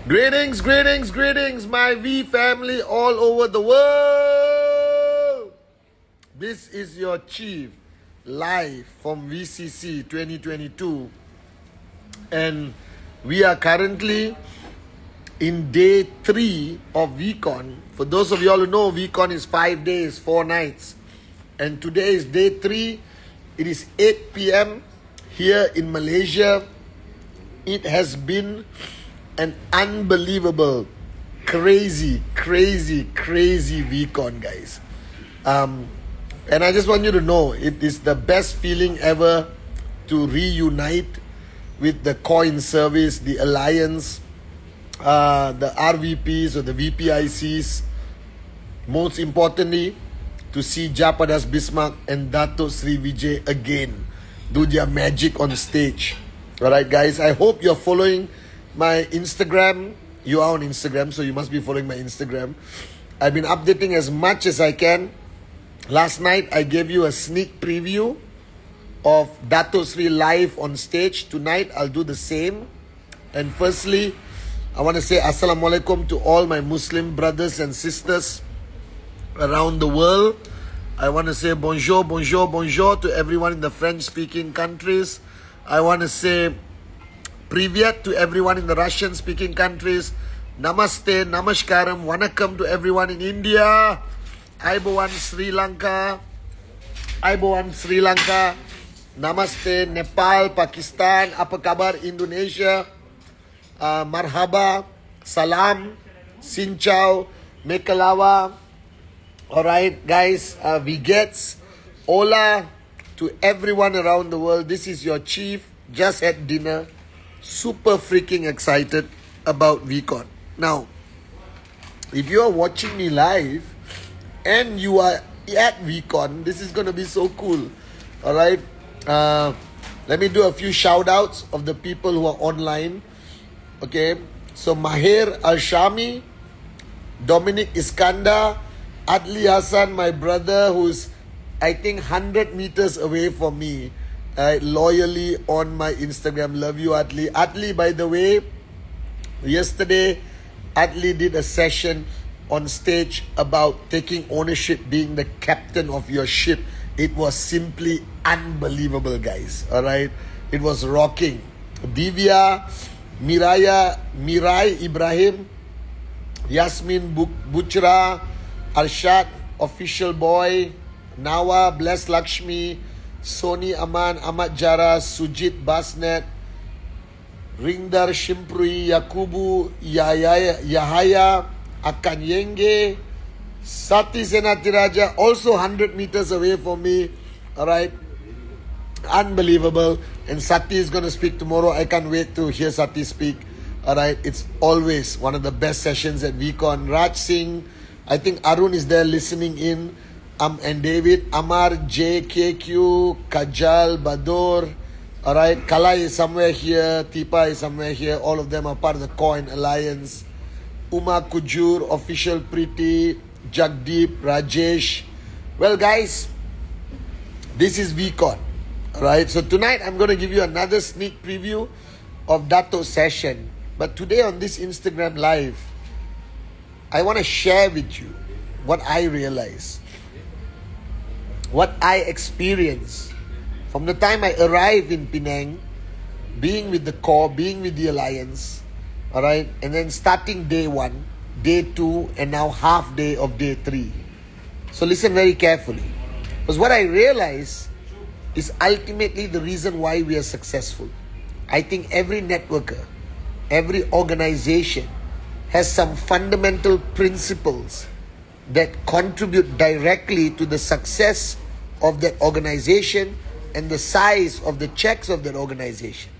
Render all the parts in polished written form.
Greetings, greetings, greetings, my V family all over the world. This is your Chief live from VCC 2022. And we are currently in day 3 of VCon. For those of you all who know, VCon is 5 days, 4 nights. And today is day 3. It is 8 p.m. here in Malaysia. It has been an unbelievable, crazy VCon, guys. And I just want you to know, it is the best feeling ever to reunite with the coin service, the alliance, the RVPs or the VPICs. Most importantly, to see Japadas Bismarck and Dato Sri Vijay again do their magic on stage. Alright guys, I hope you're following my Instagram. You are on Instagram, so you must be following my Instagram. I've been updating as much as I can. Last night I gave you a sneak preview of Dato Sri live on stage. Tonight I'll do the same. And firstly, I want to say Assalamualaikum to all my Muslim brothers and sisters around the world. I want to say bonjour to everyone in the French-speaking countries. I want to say Privyet to everyone in the Russian-speaking countries. Namaste, Namaskaram, Wanakam to everyone in India. Aibowan Sri Lanka. Namaste, Nepal, Pakistan. Apa kabar Indonesia? Marhaba, Salam, Sinchau, Mekalawa. Alright guys, Vigets, Hola to everyone around the world. This is your Chief, just had dinner. Super freaking excited about VCon. Now, if you are watching me live and you are at VCon, this is going to be so cool. Alright, let me do a few shout outs of the people who are online. Okay, so Mahir Al-Shami, Dominic Iskandar, Adli Hassan, my brother, who's I think 100 meters away from me, loyally on my Instagram. Love you, Adli. Adli, by the way, yesterday Adli did a session on stage about taking ownership, being the captain of your ship. It was simply unbelievable, guys. Alright, it was rocking. Divya, Mirai Ibrahim, Yasmin Buchra, Arshad, Official Boy, Nawa, Bless Lakshmi, Soni Aman, Ahmad Jara, Sujit Basnet, Ringdar Shimprui, Yakubu, Yahaya, Akan Yenge, Sati Senatiraja, also 100 meters away from me. Alright, unbelievable. And Sati is going to speak tomorrow. I can't wait to hear Sati speak. Alright, it's always one of the best sessions at VCon. Raj Singh, I think Arun is there listening in. And David, Amar, J, KQ, Kajal, Bador. Alright, Kala is somewhere here. Tipa is somewhere here. All of them are part of the Coin Alliance. Uma Kujur, Official Pretty, Jagdeep, Rajesh. Well guys, this is VCon. Alright, so tonight I'm going to give you another sneak preview of Dato's session. But today on this Instagram live, I want to share with you what I realize, what I experience from the time I arrived in Penang, being with the core, being with the alliance, alright, and then starting day 1, day 2, and now half day of day 3. So listen very carefully, because what I realize is ultimately the reason why we are successful. I think every networker, every organization has some fundamental principles that contribute directly to the success of that organization and the size of the checks of that organization.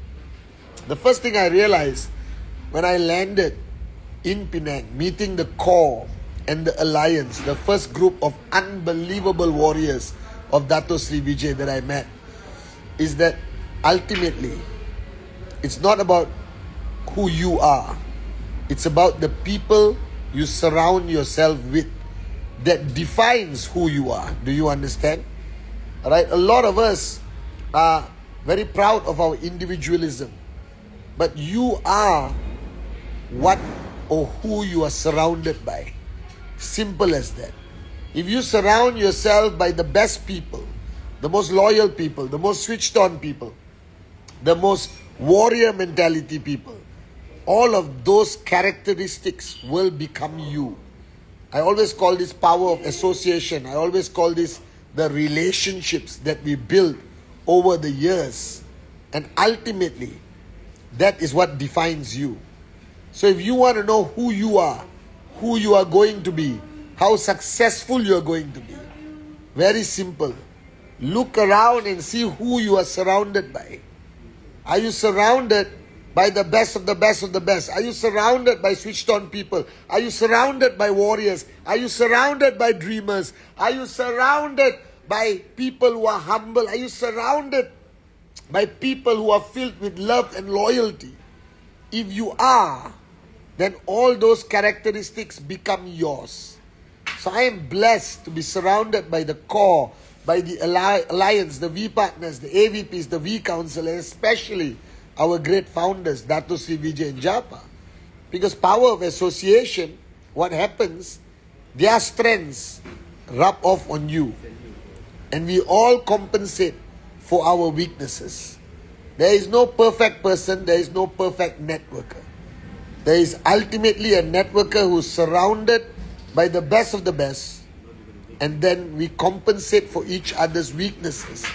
The first thing I realized when I landed in Penang, meeting the core and the alliance, the first group of unbelievable warriors of Dato Sri Vijay that I met, is that ultimately it's not about who you are. It's about the people you surround yourself with that defines who you are. Do you understand? Alright, a lot of us are very proud of our individualism. But you are what or who you are surrounded by. Simple as that. If you surround yourself by the best people, the most loyal people, the most switched on people, the most warrior mentality people, all of those characteristics will become you. I always call this power of association. I always call this the relationships that we build over the years. And ultimately, that is what defines you. So if you want to know who you are going to be, how successful you are going to be, very simple. Look around and see who you are surrounded by. Are you surrounded by the best of the best of the best? Are you surrounded by switched on people? Are you surrounded by warriors? Are you surrounded by dreamers? Are you surrounded by people who are humble? Are you surrounded by people who are filled with love and loyalty? If you are, then all those characteristics become yours. So I am blessed to be surrounded by the core, by the alliance, the V partners, the AVPs, the V council, and especially our great founders, Dato Sri Vijay and Japa. Because power of association, what happens, their strengths rub off on you. And we all compensate for our weaknesses. There is no perfect person, there is no perfect networker. There is ultimately a networker who is surrounded by the best of the best, and then we compensate for each other's weaknesses,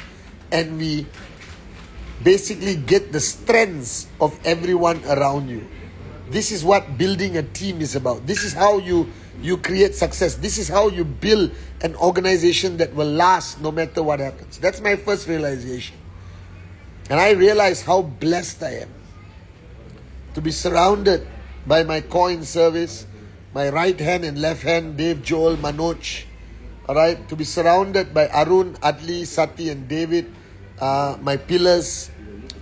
and we basically get the strengths of everyone around you. This is what building a team is about. This is how you create success. This is how you build an organization that will last no matter what happens. That's my first realization. And I realize how blessed I am to be surrounded by my coin service, my right hand and left hand, Dave, Joel, Manoj. Alright, to be surrounded by Arun, Adli, Sati and David, my pillars.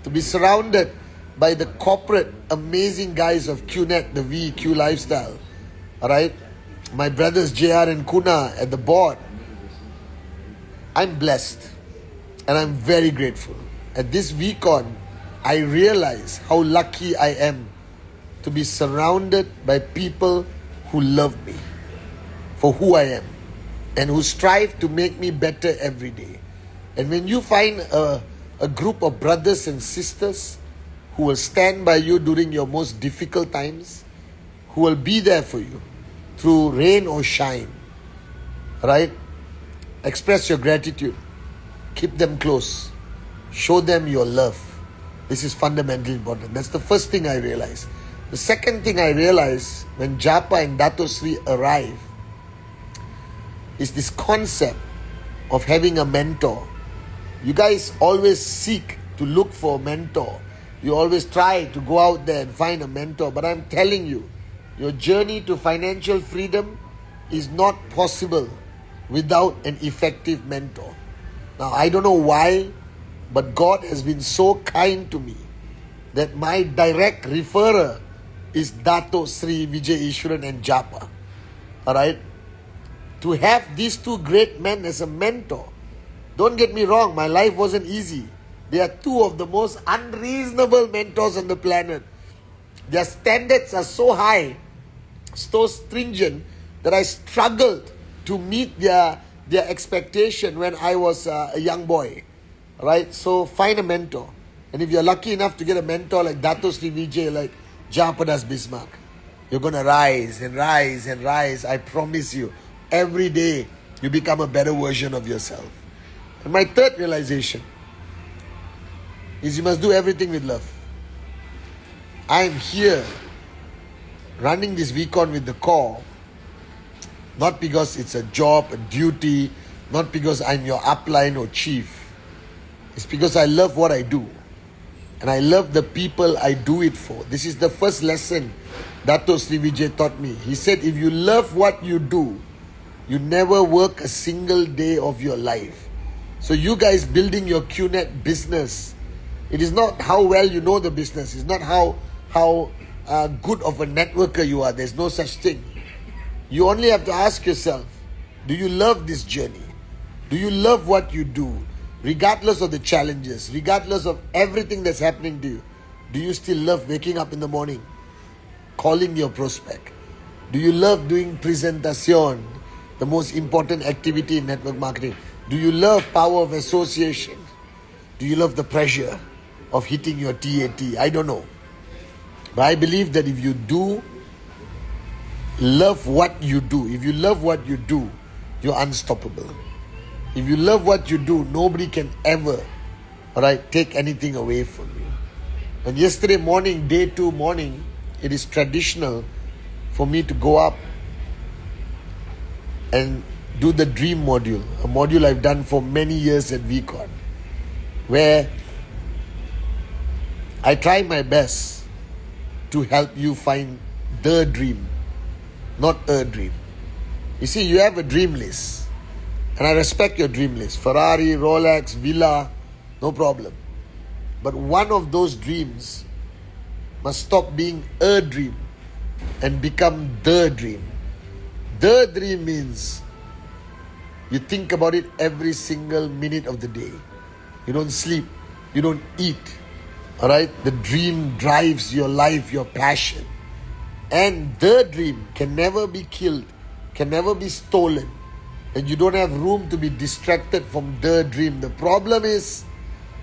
To be surrounded by the corporate amazing guys of QNet, the V, Q Lifestyle. Alright, my brothers JR and Kuna at the board. I'm blessed and I'm very grateful. At this VCon, I realize how lucky I am to be surrounded by people who love me for who I am and who strive to make me better every day. And when you find a group of brothers and sisters who will stand by you during your most difficult times, who will be there for you through rain or shine, right? Express your gratitude. Keep them close. Show them your love. This is fundamentally important. That's the first thing I realized. The second thing I realized when Japa and Dato Sri arrive is this concept of having a mentor. You guys always seek to look for a mentor. You always try to go out there and find a mentor. But I'm telling you, your journey to financial freedom is not possible without an effective mentor. Now, I don't know why, but God has been so kind to me that my direct referrer is Dato Sri Vijay Ishwaran and Japa. Alright? To have these two great men as a mentor. Don't get me wrong, my life wasn't easy. They are two of the most unreasonable mentors on the planet. Their standards are so high, so stringent, that I struggled to meet their expectation when I was a young boy. Right? So find a mentor. And if you're lucky enough to get a mentor like Dato Sri Vijay, like Japadas Bismarck, you're going to rise and rise and rise. I promise you. Every day you become a better version of yourself. And my third realization is you must do everything with love. I am here running this VCon with the core, not because it's a job, a duty, not because I'm your upline or chief. It's because I love what I do. And I love the people I do it for. This is the first lesson Dato Sri Vijay taught me. He said, if you love what you do, you never work a single day of your life. So you guys building your QNet business, it is not how well you know the business. It's not how good of a networker you are. There's no such thing. You only have to ask yourself, do you love this journey? Do you love what you do? Regardless of the challenges, regardless of everything that's happening to you, do you still love waking up in the morning? calling your prospect? Do you love doing presentation, the most important activity in network marketing? Do you love power of association? Do you love the pressure of hitting your TAT? I don't know. But I believe that if you do love what you do, if you love what you do, you're unstoppable. If you love what you do, nobody can ever, take anything away from you. And yesterday morning, day 2 morning, it is traditional for me to go up and do the dream module, a module I've done for many years at VCon, where I try my best to help you find the dream, not a dream. You see, you have a dream list, and I respect your dream list. Ferrari, Rolex, villa, no problem. But one of those dreams must stop being a dream and become the dream. The dream means you think about it every single minute of the day. You don't sleep. You don't eat. The dream drives your life, your passion. And the dream can never be killed, can never be stolen. And you don't have room to be distracted from the dream. The problem is,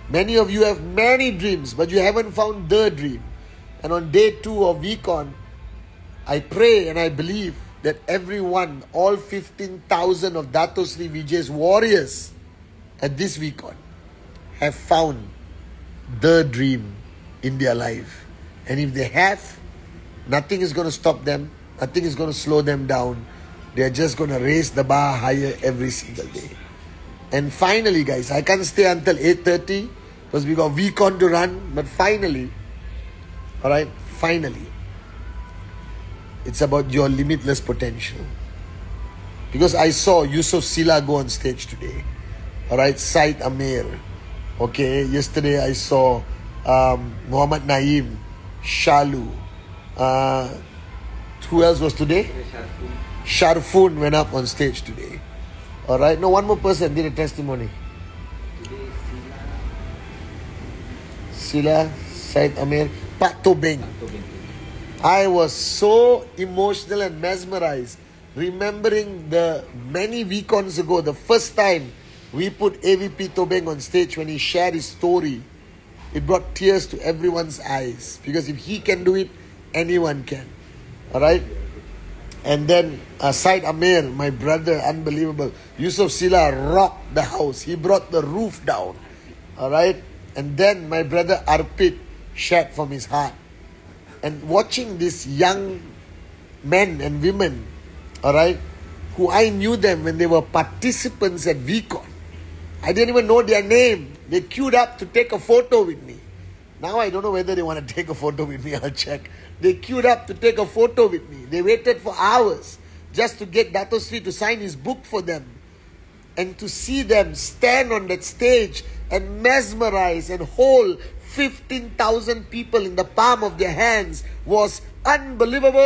many of you have many dreams, but you haven't found the dream. And on day 2 of VCon, I pray and I believe that everyone, all 15,000 of Dato Sri Vijay's warriors at this VCon have found the dream in their life. And if they have, nothing is going to stop them. Nothing is going to slow them down. They are just going to raise the bar higher every single day. And finally, guys, I can't stay until 8:30 because we got VCon to run. But finally, it's about your limitless potential. Because I saw Yusuf Sila go on stage today. Said Amir. Yesterday I saw Muhammad Naeem, Shalu. Who else was today? Sharfoon went up on stage today. No, one more person did a testimony. Sila, Said Amir, Pak Tobeng. I was so emotional and mesmerized remembering the many VCons ago, the first time we put AVP Tobeng on stage when he shared his story. It brought tears to everyone's eyes, because if he can do it, anyone can. And then Said Amir, my brother, unbelievable. Yusuf Sila rocked the house. He brought the roof down. And then my brother Arpit shared from his heart. And watching these young men and women, who I knew them when they were participants at VCon. I didn't even know their name. They queued up to take a photo with me. Now I don't know whether they want to take a photo with me. I'll check. They queued up to take a photo with me. They waited for hours just to get Dato Sri to sign his book for them. And to see them stand on that stage and mesmerize and hold 15,000 people in the palm of their hands was unbelievable.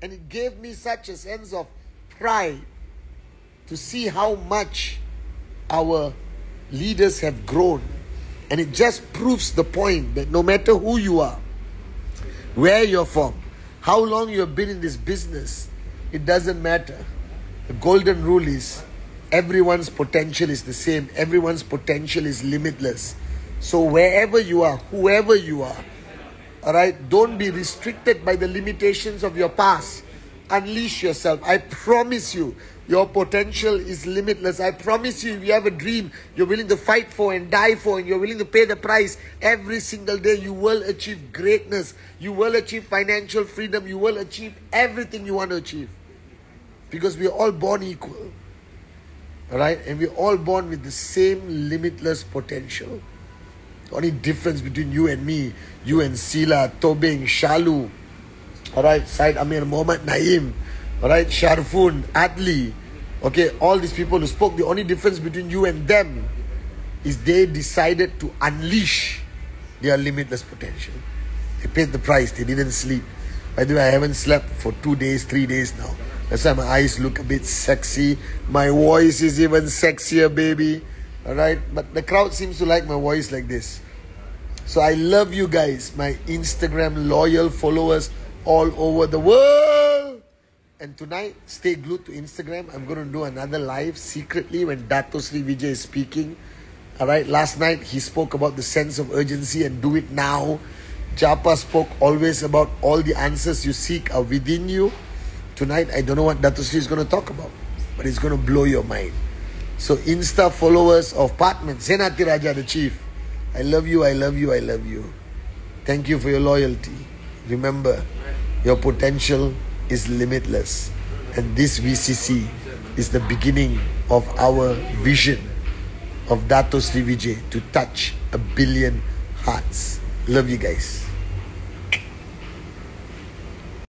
And it gave me such a sense of pride to see how much our leaders have grown. And it just proves the point that no matter who you are, where you're from, how long you have been in this business, it doesn't matter. The golden rule is everyone's potential is the same. Everyone's potential is limitless. So wherever you are, whoever you are, don't be restricted by the limitations of your past. Unleash yourself. I promise you, your potential is limitless. I promise you, if you have a dream you're willing to fight for and die for, and you're willing to pay the price every single day, you will achieve greatness. You will achieve financial freedom. You will achieve everything you want to achieve. Because we're all born equal. And we're all born with the same limitless potential. The only difference between you and me, you and Sila, Tobeng, Shalu, Said Amir, Muhammad Naeem, Sharfoon, Adli, all these people who spoke, the only difference between you and them is they decided to unleash their limitless potential. They paid the price. They didn't sleep. By the way, I haven't slept for 2 days, 3 days now. That's why my eyes look a bit sexy. My voice is even sexier, baby. But the crowd seems to like my voice like this. So I love you guys, my Instagram loyal followers all over the world. And tonight, stay glued to Instagram. I'm going to do another live secretly when Dato Sri Vijay is speaking. Alright, last night he spoke about the sense of urgency and do it now. Japa spoke always about all the answers you seek are within you. Tonight, I don't know what Dato Sri is going to talk about, but it's going to blow your mind. So Insta followers of Patman, Senati Raja the Chief, I love you, I love you, I love you. Thank you for your loyalty. Remember, your potential is limitless. And this VCC is the beginning of our vision of Dato Sri Vijay to touch 1 billion hearts. Love you guys.